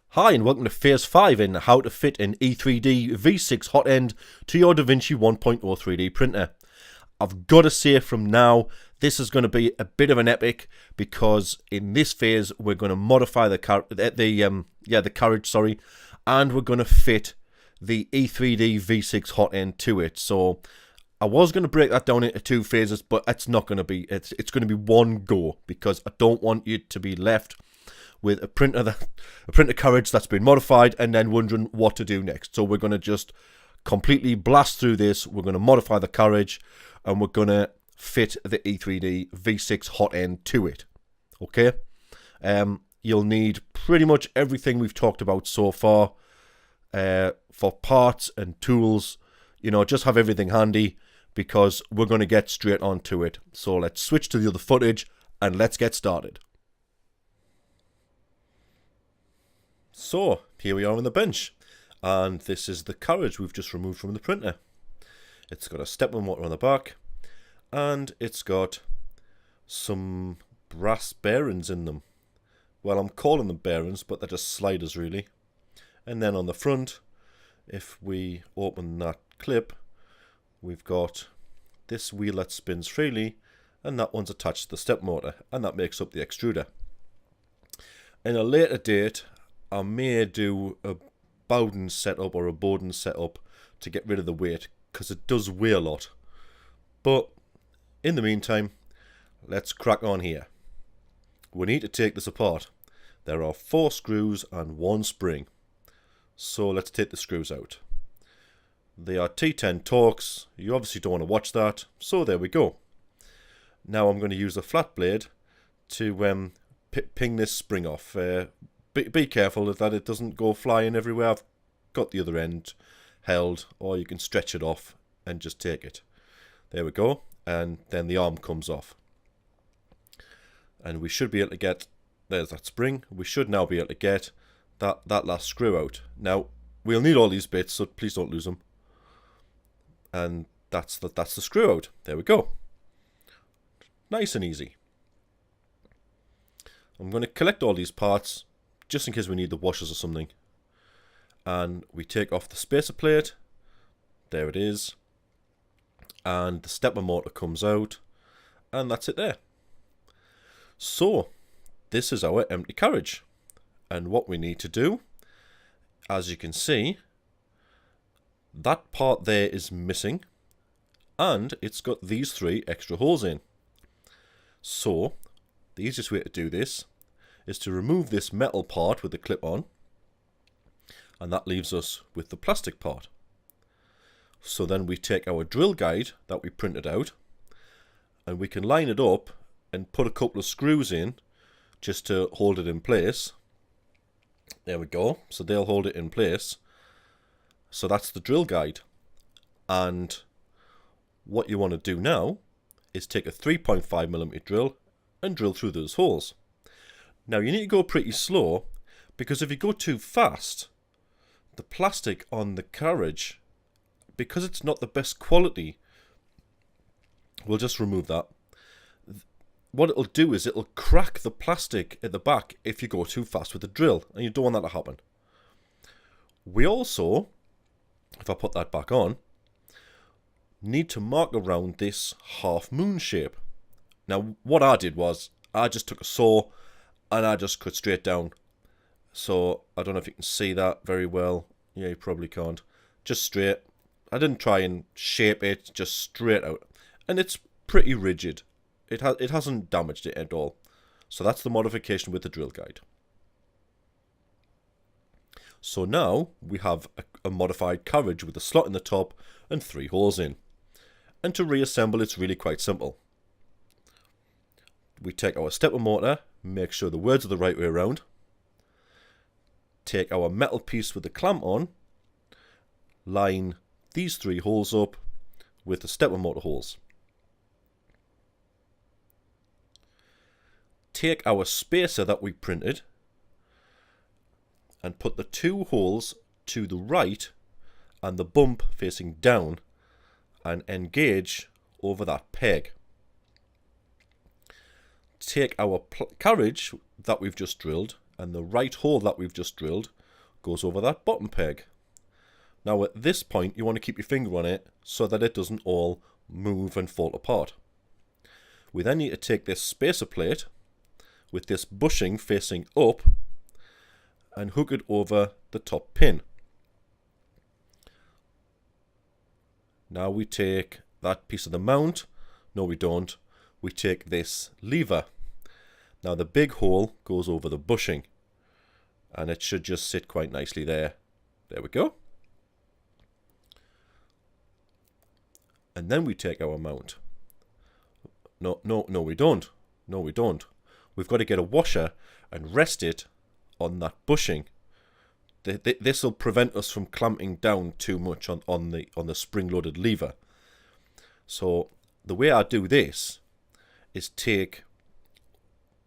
Hi and welcome to Phase 5 in how to fit an E3D V6 hot end to your Davinci 1.0 3D printer. I've got to say from now, this is going to be a bit of an epic because in this phase we're going to modify the carriage, and we're going to fit the E3D V6 hot end to it. So I was going to break that down into two phases, but it's not going to be. It's going to be one go because I don't want you to be left with a printer carriage that's been modified and then wondering what to do next. So we're going to just completely blast through this. We're going to modify the carriage and we're going to fit the E3D V6 hot end to it. Okay? You'll need pretty much everything we've talked about so far for parts and tools. You know, just have everything handy because we're going to get straight onto it. So let's switch to the other footage and let's get started. So, here we are on the bench, and this is the carriage we've just removed from the printer. It's got a stepper motor on the back, and it's got some brass bearings in them. Well, I'm calling them bearings, but they're just sliders really. And then on the front, if we open that clip, we've got this wheel that spins freely, and that one's attached to the step motor, and that makes up the extruder. In a later date, I may do a Bowden setup or a Bowden setup to get rid of the weight because it does weigh a lot. But in the meantime, let's crack on here. We need to take this apart. There are 4 screws and 1 spring. So let's take the screws out. They are T10 Torx. You obviously don't want to watch that. So there we go. Now I'm going to use a flat blade to ping this spring off. Be careful that it doesn't go flying everywhere. I've got the other end held, or you can stretch it off and just take it. There we go, and then the arm comes off. And we should be able to get, there's that spring, we should now be able to get that last screw out. Now, we'll need all these bits, so please don't lose them. And that's the screw out. There we go. Nice and easy. I'm going to collect all these parts, just in case we need the washers or something. And we take off the spacer plate. There it is. And the stepper motor comes out. And that's it there. So, this is our empty carriage. And what we need to do, as you can see, that part there is missing. And it's got these 3 extra holes in. So, the easiest way to do this is to remove this metal part with the clip on, and that leaves us with the plastic part. So then we take our drill guide that we printed out and we can line it up and put a couple of screws in just to hold it in place. There we go, so they'll hold it in place. So that's the drill guide, and what you want to do now is take a 3.5mm drill and drill through those holes. Now you need to go pretty slow because if you go too fast, the plastic on the carriage, because it's not the best quality, we'll just remove that. What it'll do is it'll crack the plastic at the back if you go too fast with the drill, and you don't want that to happen. We also, if I put that back on, need to mark around this half moon shape. Now what I did was I just took a saw and I just cut straight down. So I don't know if you can see that very well. Yeah, you probably can't. Just straight. I didn't try and shape it, just straight out. And it's pretty rigid. It hasn't damaged it at all. So that's the modification with the drill guide. So now we have a modified carriage with a slot in the top and 3 holes in. And to reassemble, it's really quite simple. We take our stepper motor, make sure the words are the right way around. Take our metal piece with the clamp on, line these 3 holes up with the stepper motor holes. Take our spacer that we printed and put the 2 holes to the right and the bump facing down and engage over that peg. Take our carriage that we've just drilled and the right hole that we've just drilled goes over that bottom peg. Now at this point you want to keep your finger on it so that it doesn't all move and fall apart. We then need to take this spacer plate with this bushing facing up and hook it over the top pin. Now we take that piece of the mount. No, we don't. We take this lever. Now the big hole goes over the bushing and it should just sit quite nicely there. There we go. And then we take our mount. No, we don't. No, we don't. We've got to get a washer and rest it on that bushing. This will prevent us from clamping down too much on the spring-loaded lever. So the way I do this is take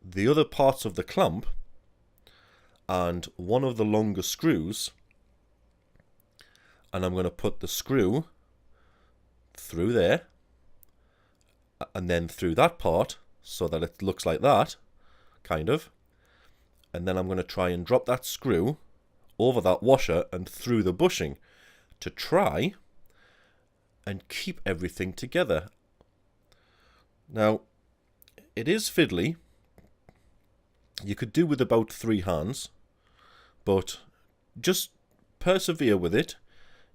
the other parts of the clamp and one of the longer screws, and I'm going to put the screw through there and then through that part so that it looks like that, kind of. And then I'm going to try and drop that screw over that washer and through the bushing to try and keep everything together. Now, it is fiddly. You could do with about 3 hands, but just persevere with it.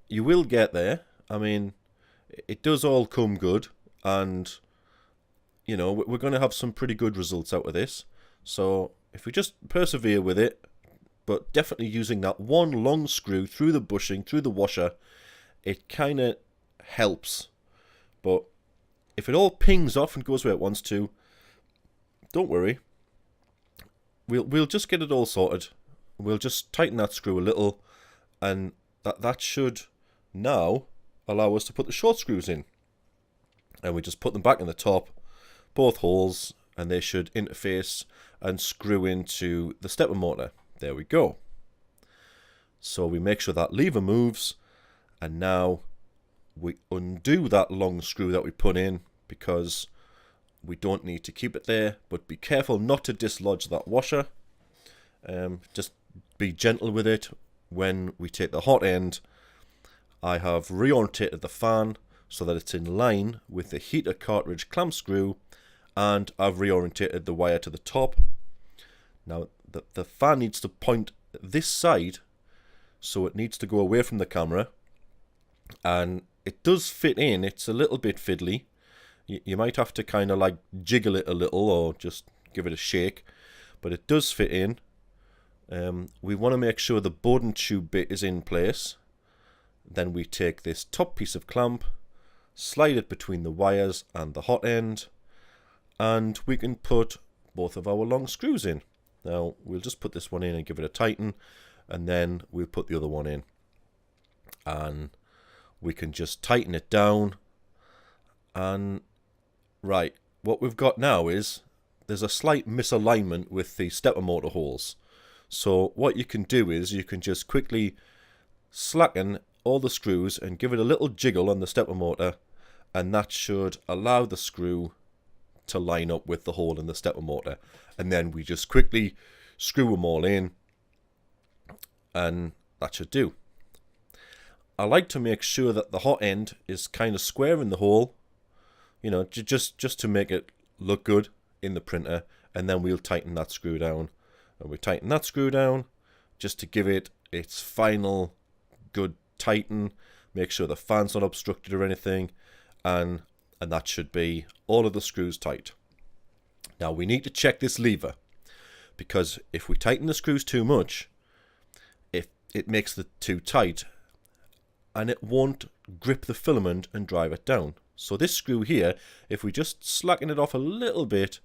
You will get there. I mean, it does all come good, and you know, we're going to have some pretty good results out of this. So if we just persevere with it, but definitely using that one long screw through the bushing, through the washer, it kind of helps. But if it all pings off and goes where it wants to, don't worry. We'll just get it all sorted. We'll just tighten that screw a little, and that should now allow us to put the short screws in. And we just put them back in the top, both holes, and they should interface and screw into the stepper motor. There we go. So we make sure that lever moves, and now we undo that long screw that we put in because we don't need to keep it there, but be careful not to dislodge that washer. Just be gentle with it. When we take the hot end, I have reorientated the fan so that it's in line with the heater cartridge clamp screw, and I've reorientated the wire to the top. Now the fan needs to point this side, so it needs to go away from the camera, and it does fit in. It's a little bit fiddly. You might have to kind of like jiggle it a little or just give it a shake, but it does fit in. We want to make sure the Bowden tube bit is in place. Then we take this top piece of clamp, slide it between the wires and the hot end, and we can put both of our long screws in. Now we'll just put this one in and give it a tighten, and then we'll put the other one in, and we can just tighten it down. And right, what we've got now is there's a slight misalignment with the stepper motor holes. So what you can do is you can just quickly slacken all the screws and give it a little jiggle on the stepper motor, and that should allow the screw to line up with the hole in the stepper motor. And then we just quickly screw them all in, and that should do. I like to make sure that the hot end is kind of square in the hole, you know, just to make it look good in the printer, and then we'll tighten that screw down. And we tighten that screw down just to give it its final good tighten, make sure the fan's not obstructed or anything, and that should be all of the screws tight. Now we need to check this lever, because if we tighten the screws too much, it makes it too tight and it won't grip the filament and drive it down. So this screw here, if we just slacken it off a little bit,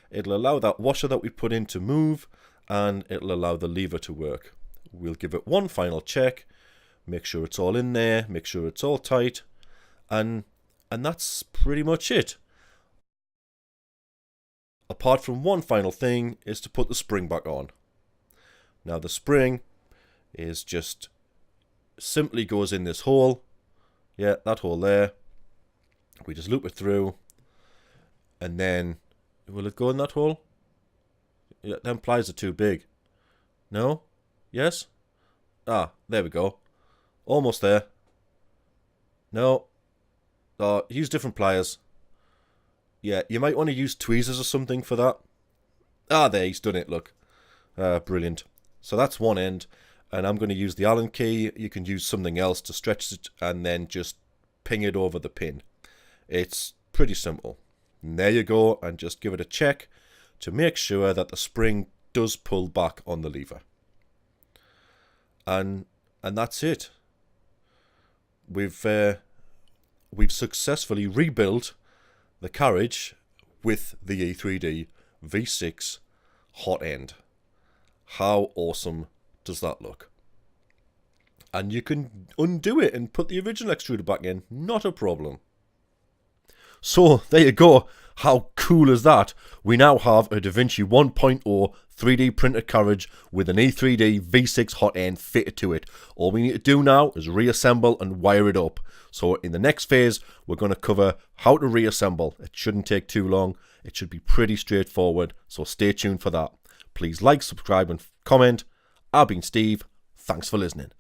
it'll allow that washer that we put in to move, and it'll allow the lever to work. We'll give it one final check, make sure it's all in there, make sure it's all tight, and that's pretty much it. Apart from one final thing is to put the spring back on. Now the spring is just simply goes in this hole. Yeah, that hole there. We just loop it through, and then will it go in that hole? Yeah, them pliers are too big. No? Yes? Ah, there we go. Almost there. No. Oh, use different pliers. Yeah, you might want to use tweezers or something for that. Ah, there, he's done it, look. Brilliant. So that's one end. And I'm going to use the Allen key. You can use something else to stretch it and then just ping it over the pin. It's pretty simple. And there you go, and just give it a check to make sure that the spring does pull back on the lever. And that's it. We've successfully rebuilt the carriage with the E3D V6 hot end. How awesome does that look? And you can undo it and put the original extruder back in, not a problem. So there you go. How cool is that? We now have a Davinci 1.0 3D printed carriage with an E3D V6 hot end fitted to it. All we need to do now is reassemble and wire it up. So in the next phase, we're going to cover how to reassemble. It shouldn't take too long. It should be pretty straightforward. So stay tuned for that. Please like, subscribe and comment. I've been Steve. Thanks for listening.